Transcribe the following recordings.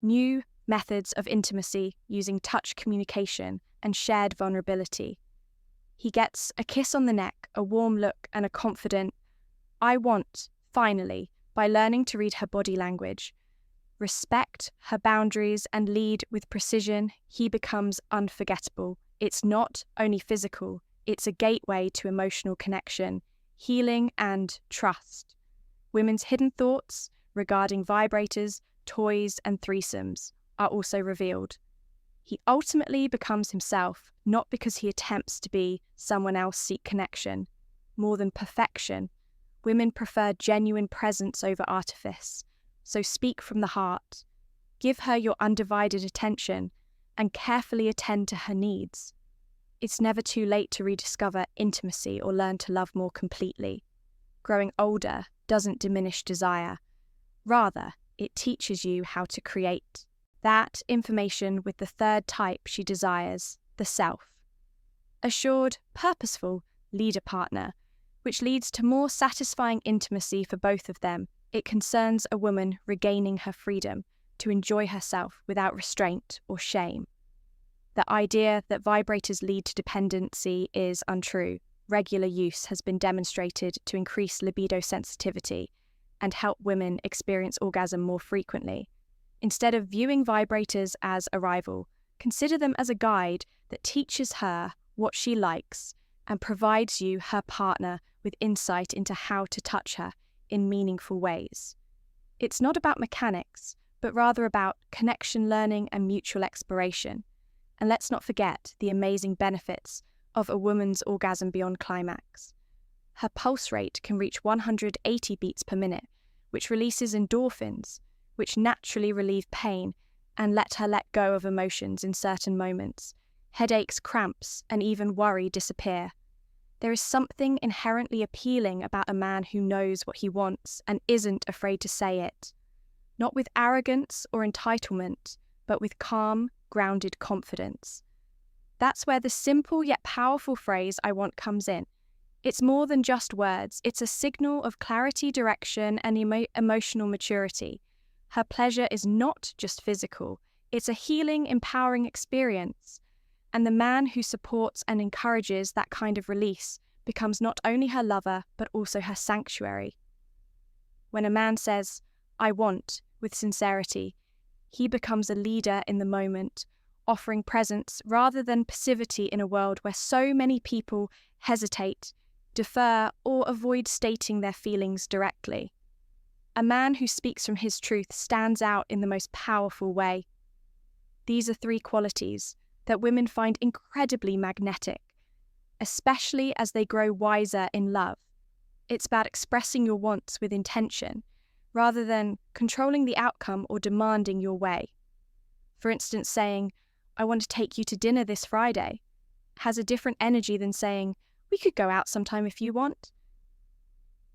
new methods of intimacy using touch communication and shared vulnerability. He gets a kiss on the neck, a warm look, and a confident, "I want," finally, by learning to read her body language. Respect her boundaries and lead with precision, he becomes unforgettable. It's not only physical, it's a gateway to emotional connection, healing, and trust. Women's hidden thoughts regarding vibrators, toys, and threesomes are also revealed. He ultimately becomes himself, not because he attempts to be someone else seek connection. More than perfection, women prefer genuine presence over artifice. So speak from the heart. Give her your undivided attention and carefully attend to her needs. It's never too late to rediscover intimacy or learn to love more completely. Growing older doesn't diminish desire. Rather, it teaches you how to create that information with the third type she desires, the self. Assured, purposeful leader partner, which leads to more satisfying intimacy for both of them. It concerns a woman regaining her freedom to enjoy herself without restraint or shame. The idea that vibrators lead to dependency is untrue. Regular use has been demonstrated to increase libido sensitivity and help women experience orgasm more frequently. Instead of viewing vibrators as a rival, consider them as a guide that teaches her what she likes and provides you, her partner, with insight into how to touch her in meaningful ways. It's not about mechanics, but rather about connection learning and mutual exploration. And let's not forget the amazing benefits of a woman's orgasm beyond climax. Her pulse rate can reach 180 beats per minute, which releases endorphins, which naturally relieve pain and let her let go of emotions in certain moments. Headaches, cramps, and even worry disappear. There is something inherently appealing about a man who knows what he wants and isn't afraid to say it. Not with arrogance or entitlement, but with calm, grounded confidence. That's where the simple yet powerful phrase "I want" comes in. It's more than just words, it's a signal of clarity, direction, and emotional maturity. Her pleasure is not just physical, it's a healing, empowering experience. And the man who supports and encourages that kind of release becomes not only her lover, but also her sanctuary. When a man says, "I want," with sincerity, he becomes a leader in the moment, offering presence rather than passivity in a world where so many people hesitate, defer, or avoid stating their feelings directly. A man who speaks from his truth stands out in the most powerful way. These are three qualities that women find incredibly magnetic, especially as they grow wiser in love. It's about expressing your wants with intention, rather than controlling the outcome or demanding your way. For instance, saying, "I want to take you to dinner this Friday," has a different energy than saying, "We could go out sometime if you want."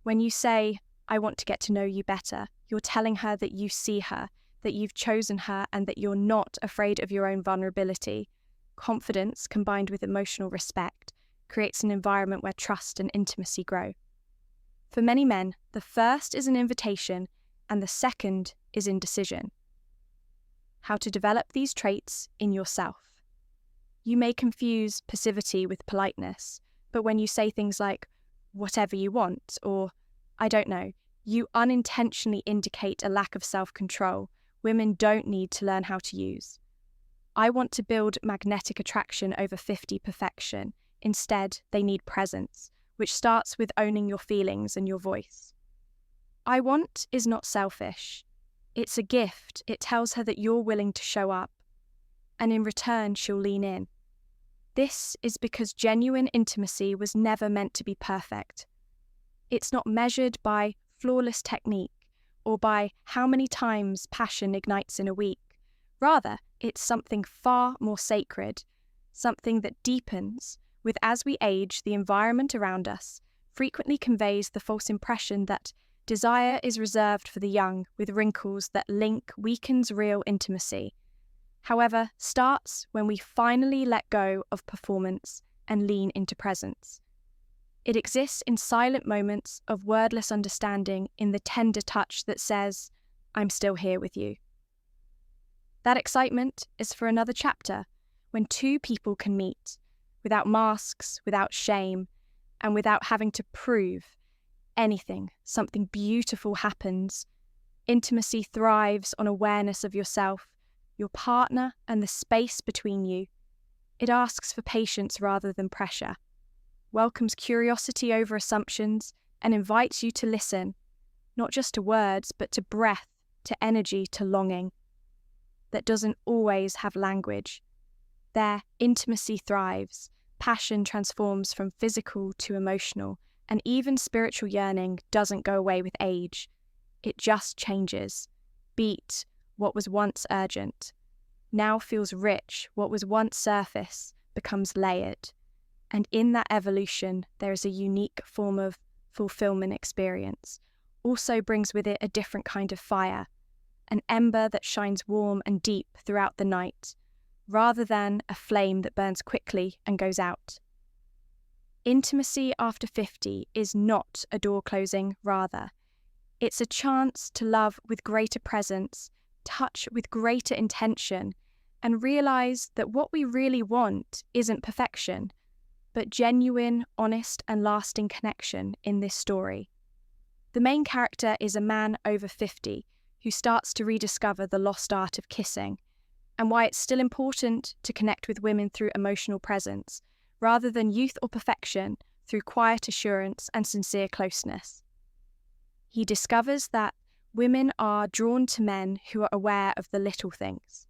When you say, "I want to get to know you better," you're telling her that you see her, that you've chosen her, and that you're not afraid of your own vulnerability. Confidence, combined with emotional respect, creates an environment where trust and intimacy grow. For many men, the first is an invitation, and the second is indecision. How to develop these traits in yourself. You may confuse passivity with politeness, but when you say things like, "whatever you want," or "I don't know," you unintentionally indicate a lack of self-control women don't need to learn how to use. I want to build magnetic attraction over 50 perfection. Instead, they need presence, which starts with owning your feelings and your voice. I want is not selfish. It's a gift. It tells her that you're willing to show up, and in return, she'll lean in. This is because genuine intimacy was never meant to be perfect. It's not measured by flawless technique or by how many times passion ignites in a week. Rather, it's something far more sacred, something that deepens with as we age. The environment around us frequently conveys the false impression that desire is reserved for the young, with wrinkles that weakens real intimacy. However, starts when we finally let go of performance and lean into presence. It exists in silent moments of wordless understanding, in the tender touch that says, "I'm still here with you." That excitement is for another chapter, when two people can meet, without masks, without shame, and without having to prove anything. Something beautiful happens. Intimacy thrives on awareness of yourself, your partner, and the space between you. It asks for patience rather than pressure, welcomes curiosity over assumptions, and invites you to listen, not just to words, but to breath, to energy, to longing. That doesn't always have language. There, intimacy thrives, passion transforms from physical to emotional, and even spiritual yearning doesn't go away with age. It just changes. Beat, what was once urgent, now feels rich. What was once surface becomes layered. And in that evolution, there is a unique form of fulfillment experience. Also brings with it a different kind of fire, an ember that shines warm and deep throughout the night, rather than a flame that burns quickly and goes out. Intimacy after 50 is not a door closing, rather. It's a chance to love with greater presence, touch with greater intention, and realize that what we really want isn't perfection, but genuine, honest, and lasting connection in this story. The main character is a man over 50 who starts to rediscover the lost art of kissing, and why it's still important to connect with women through emotional presence, rather than youth or perfection, through quiet assurance and sincere closeness. He discovers that women are drawn to men who are aware of the little things.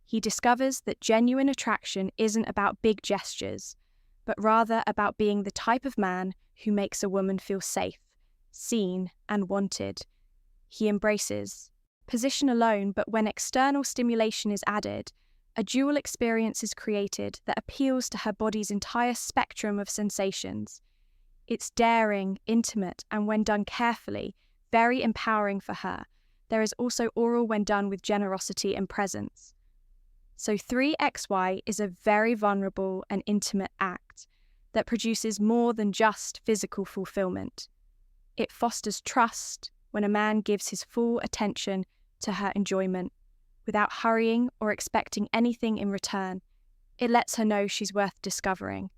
He discovers that genuine attraction isn't about big gestures, but rather about being the type of man who makes a woman feel safe, seen, and wanted. He embraces position alone, but when external stimulation is added, a dual experience is created that appeals to her body's entire spectrum of sensations. It's daring, intimate, and when done carefully, very empowering for her. There is also oral when done with generosity and presence. So 3XY is a very vulnerable and intimate act that produces more than just physical fulfillment. It fosters trust when a man gives his full attention to her enjoyment, without hurrying or expecting anything in return. It lets her know she's worth discovering.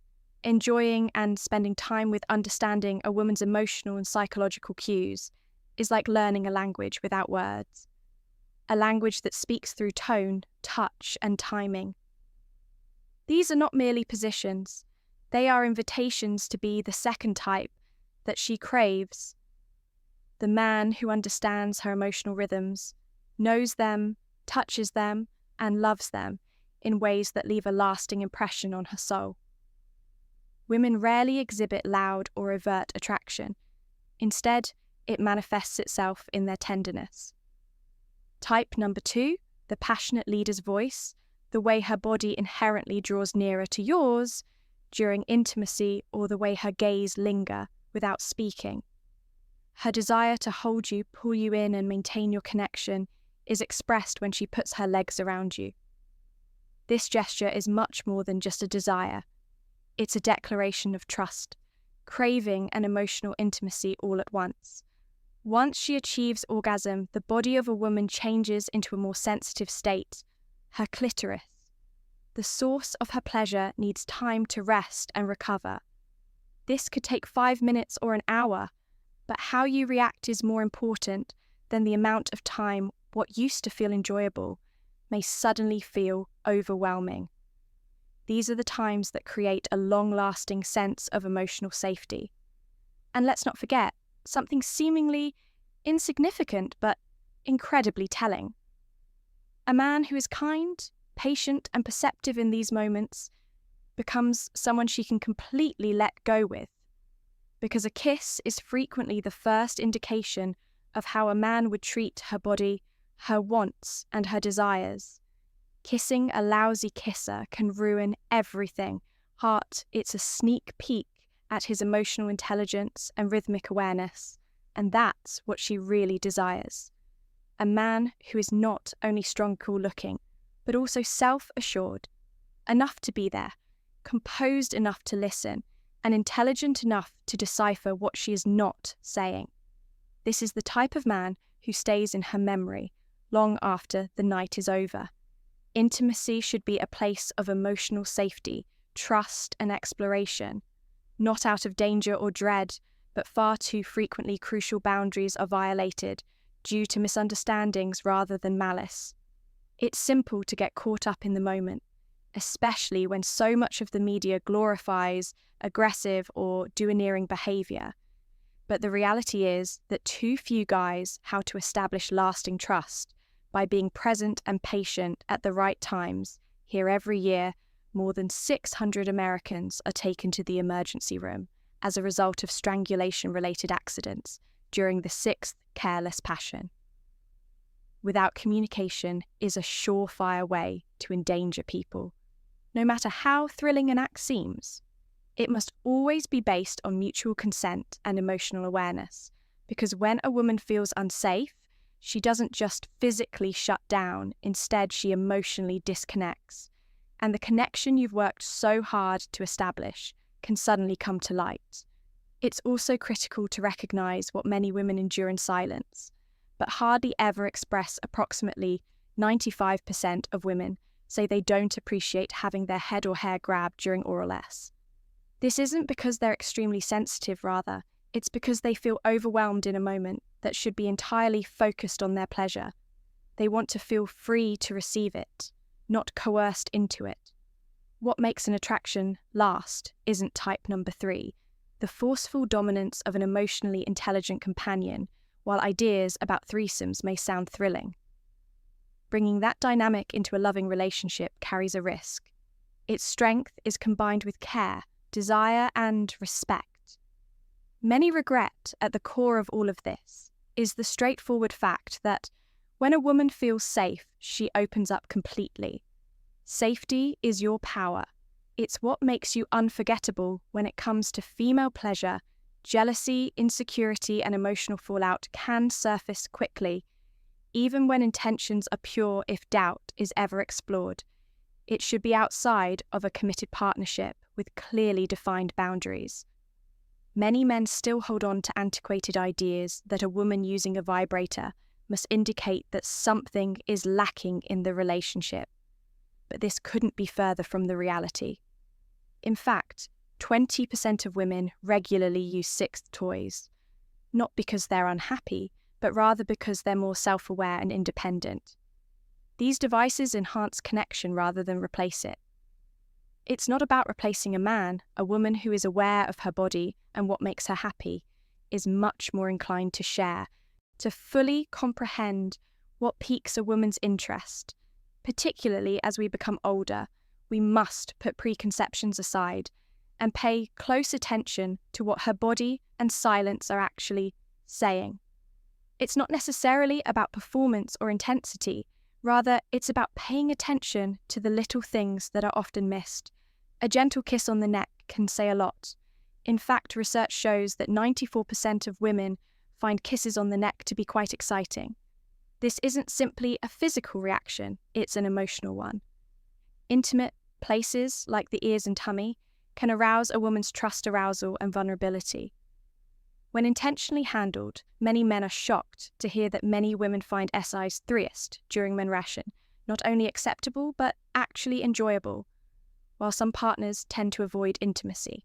Enjoying and spending time with understanding a woman's emotional and psychological cues is like learning a language without words. A language that speaks through tone, touch, and timing. These are not merely positions. They are invitations to be the second type that she craves. The man who understands her emotional rhythms, knows them, touches them, and loves them in ways that leave a lasting impression on her soul. Women rarely exhibit loud or overt attraction. Instead, it manifests itself in their tenderness. Type number 2, the passionate leader's voice, the way her body inherently draws nearer to yours during intimacy, or the way her gaze linger without speaking. Her desire to hold you, pull you in, and maintain your connection is expressed when she puts her legs around you. This gesture is much more than just a desire. It's a declaration of trust, craving, and emotional intimacy all at once. Once she achieves orgasm, the body of a woman changes into a more sensitive state, her clitoris. The source of her pleasure needs time to rest and recover. This could take 5 minutes or an hour, but how you react is more important than the amount of time. What used to feel enjoyable may suddenly feel overwhelming. These are the times that create a long-lasting sense of emotional safety. And let's not forget, something seemingly insignificant but incredibly telling. A man who is kind, patient, and perceptive in these moments becomes someone she can completely let go with, because a kiss is frequently the first indication of how a man would treat her body, her wants, and her desires. Kissing a lousy kisser can ruin everything. It's a sneak peek at his emotional intelligence and rhythmic awareness, and that's what she really desires. A man who is not only strong, cool looking, but also self-assured, enough to be there, composed enough to listen, and intelligent enough to decipher what she is not saying. This is the type of man who stays in her memory long after the night is over. Intimacy should be a place of emotional safety, trust, and exploration, not out of danger or dread, but far too frequently crucial boundaries are violated due to misunderstandings rather than malice. It's simple to get caught up in the moment, especially when so much of the media glorifies aggressive or domineering behavior. But the reality is that too few guys how to establish lasting trust by being present and patient at the right times. Here every year, more than 600 Americans are taken to the emergency room as a result of strangulation-related accidents during the 6th careless passion. Without communication is a surefire way to endanger people. No matter how thrilling an act seems, it must always be based on mutual consent and emotional awareness, because when a woman feels unsafe, she doesn't just physically shut down, instead she emotionally disconnects. And the connection you've worked so hard to establish can suddenly come to light. It's also critical to recognize what many women endure in silence, but hardly ever express. Approximately 95% of women say they don't appreciate having their head or hair grabbed during oral S. This isn't because they're extremely sensitive, rather, it's because they feel overwhelmed in a moment that should be entirely focused on their pleasure. They want to feel free to receive it, not coerced into it. What makes an attraction last isn't type number 3, the forceful dominance of an emotionally intelligent companion, while ideas about threesomes may sound thrilling. Bringing that dynamic into a loving relationship carries a risk. Its strength is combined with care, desire, and respect. Many regret at the core of all of this is the straightforward fact that when a woman feels safe, she opens up completely. Safety is your power. It's what makes you unforgettable when it comes to female pleasure. Jealousy, insecurity, and emotional fallout can surface quickly, even when intentions are pure if doubt is ever explored. It should be outside of a committed partnership with clearly defined boundaries. Many men still hold on to antiquated ideas that a woman using a vibrator must indicate that something is lacking in the relationship. But this couldn't be further from the reality. In fact, 20% of women regularly use sixth toys, not because they're unhappy, but rather because they're more self-aware and independent. These devices enhance connection rather than replace it. It's not about replacing a man. A woman who is aware of her body and what makes her happy is much more inclined to share, to fully comprehend what piques a woman's interest. Particularly as we become older, we must put preconceptions aside and pay close attention to what her body and silence are actually saying. It's not necessarily about performance or intensity. Rather, it's about paying attention to the little things that are often missed. A gentle kiss on the neck can say a lot. In fact, research shows that 94% of women find kisses on the neck to be quite exciting. This isn't simply a physical reaction, it's an emotional one. Intimate places like the ears and tummy can arouse a woman's trust, arousal, and vulnerability. When intentionally handled, many men are shocked to hear that many women find SI's threest during menstruation not only acceptable but actually enjoyable, while some partners tend to avoid intimacy.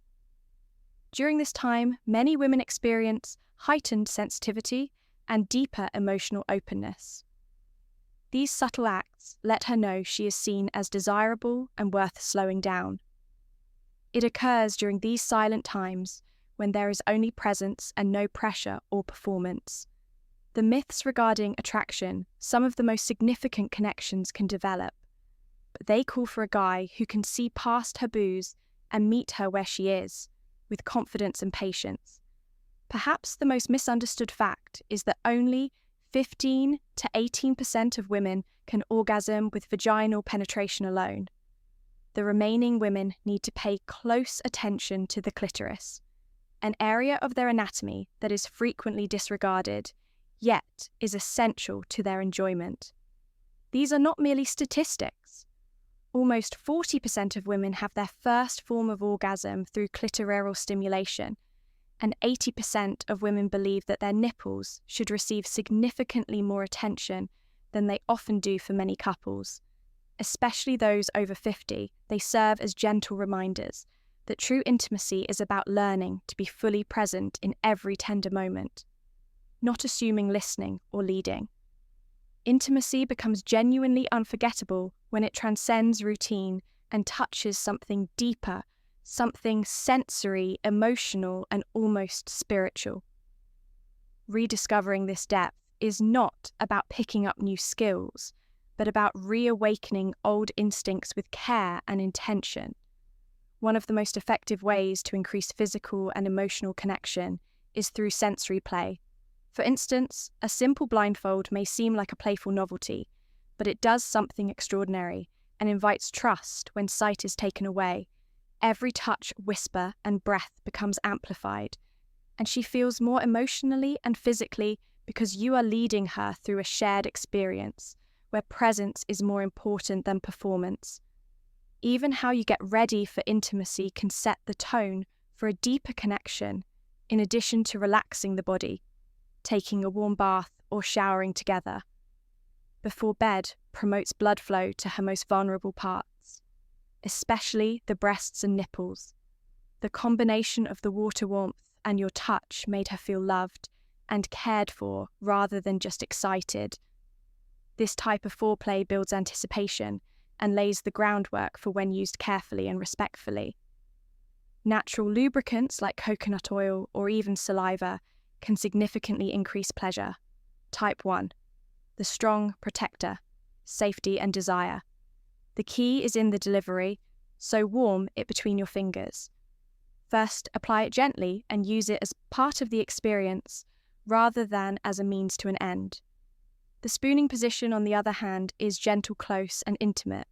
During this time, many women experience heightened sensitivity and deeper emotional openness. These subtle acts let her know she is seen as desirable and worth slowing down. It occurs during these silent times when there is only presence and no pressure or performance. The myths regarding attraction, some of the most significant connections can develop, but they call for a guy who can see past her booze and meet her where she is, with confidence and patience. Perhaps the most misunderstood fact is that only 15 to 18% of women can orgasm with vaginal penetration alone. The remaining women need to pay close attention to the clitoris, an area of their anatomy that is frequently disregarded, yet is essential to their enjoyment. These are not merely statistics. Almost 40% of women have their first form of orgasm through clitoral stimulation, and 80% of women believe that their nipples should receive significantly more attention than they often do for many couples. especially those over 50, they serve as gentle reminders that true intimacy is about learning to be fully present in every tender moment, not assuming listening or leading. Intimacy becomes genuinely unforgettable when it transcends routine and touches something deeper, something sensory, emotional, and almost spiritual. Rediscovering this depth is not about picking up new skills, but about reawakening old instincts with care and intention. One of the most effective ways to increase physical and emotional connection is through sensory play. For instance, a simple blindfold may seem like a playful novelty, but it does something extraordinary and invites trust when sight is taken away. Every touch, whisper, and breath becomes amplified, and she feels more emotionally and physically because you are leading her through a shared experience where presence is more important than performance. Even how you get ready for intimacy can set the tone for a deeper connection, in addition to relaxing the body, taking a warm bath or showering together. Before bed promotes blood flow to her most vulnerable parts, especially the breasts and nipples. The combination of the water warmth and your touch made her feel loved and cared for rather than just excited. This type of foreplay builds anticipation and lays the groundwork for when used carefully and respectfully. Natural lubricants like coconut oil or even saliva can significantly increase pleasure. Type 1. The strong protector, safety and desire. The key is in the delivery, so warm it between your fingers. First, apply it gently and use it as part of the experience rather than as a means to an end. The spooning position, on the other hand, is gentle, close, and intimate,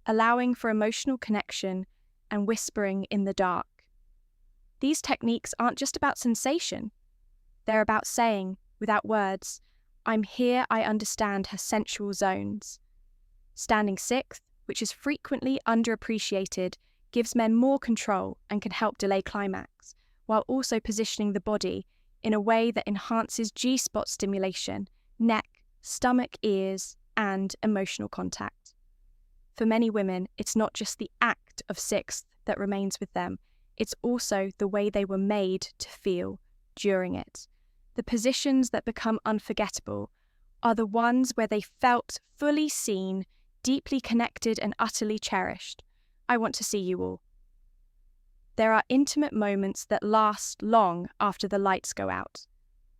allowing for emotional connection and whispering in the dark. These techniques aren't just about sensation. They're about saying, without words, "I'm here, I understand her sensual zones." Standing sixth, which is frequently underappreciated, gives men more control and can help delay climax, while also positioning the body in a way that enhances G-spot stimulation, neck, stomach, ears, and emotional contact. For many women, it's not just the act of sixth that remains with them, it's also the way they were made to feel during it. The positions that become unforgettable are the ones where they felt fully seen, deeply connected, and utterly cherished. I want to see you all. There are intimate moments that last long after the lights go out.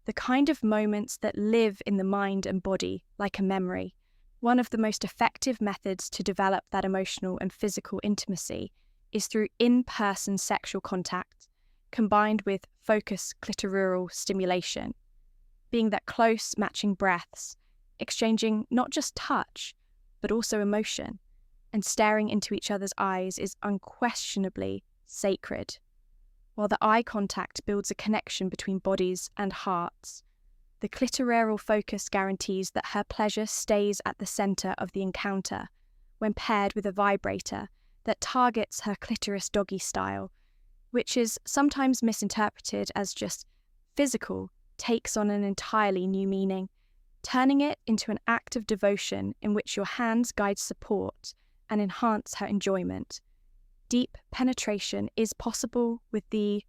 The kind of moments that live in the mind and body like a memory. One of the most effective methods to develop that emotional and physical intimacy is through in-person sexual contact, combined with focused clitoral stimulation. Being that close, matching breaths, exchanging not just touch, but also emotion, and staring into each other's eyes is unquestionably sacred. While the eye contact builds a connection between bodies and hearts, the clitoral focus guarantees that her pleasure stays at the center of the encounter when paired with a vibrator that targets her clitoris doggy style, which is sometimes misinterpreted as just physical, takes on an entirely new meaning, turning it into an act of devotion in which your hands guide support and enhance her enjoyment. Deep penetration is possible with the